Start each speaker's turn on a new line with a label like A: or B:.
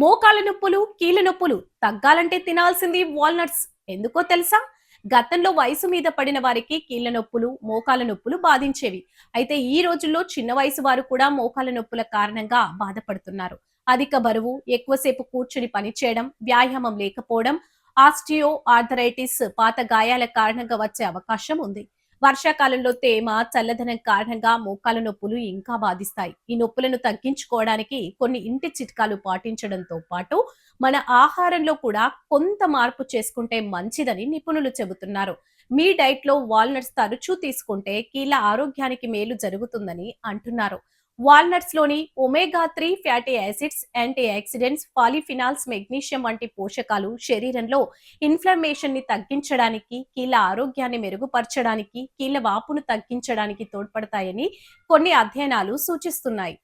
A: మోకాళ్ళ నొప్పులు, కీళ్ళ నొప్పులు తగ్గాలంటే తినాల్సింది వాల్నట్స్. ఎందుకో తెలుసా? గతంలో వయసు మీద పడిన వారికి కీళ్ళ నొప్పులు, మోకాళ్ళ నొప్పులు బాధించేవి. అయితే ఈ రోజుల్లో చిన్న వయసు వారు కూడా మోకాళ్ళ నొప్పుల కారణంగా బాధపడుతున్నారు. అధిక బరువు, ఎక్కువసేపు కూర్చుని పనిచేయడం, వ్యాయామం లేకపోవడం, ఆస్టియో ఆర్థరైటిస్ పాత గాయాల కారణంగా వచ్చే అవకాశం ఉంది. వర్షాకాలంలో తేమ, చల్లదనం కారణంగా మోకాళ్ళ నొప్పులు ఇంకా బాధిస్తాయి. ఈ నొప్పులను తగ్గించుకోవడానికి కొన్ని ఇంటి చిట్కాలు పాటించడంతో పాటు మన ఆహారంలో కూడా కొంత మార్పు చేసుకుంటే మంచిదని నిపుణులు చెబుతున్నారు. మీ డైట్ లో వాల్నట్స్ తరచూ తీసుకుంటే కీళ్ళ ఆరోగ్యానికి మేలు జరుగుతుందని అంటున్నారు. వాల్నట్స్ లోని omega 3 fatty acids, antioxidants, polyphenols, magnesium వంటి పోషకాలు శరీరంలో ఇన్ఫ్లమేషన్ ని తగ్గించడానికి, కీళ్ళ ఆరోగ్యాన్ని మెరుగుపరచడానికి, కీళ్ళ వాపును తగ్గించడానికి తోడ్పడతాయని కొన్ని అధ్యయనాలు సూచిస్తున్నాయి.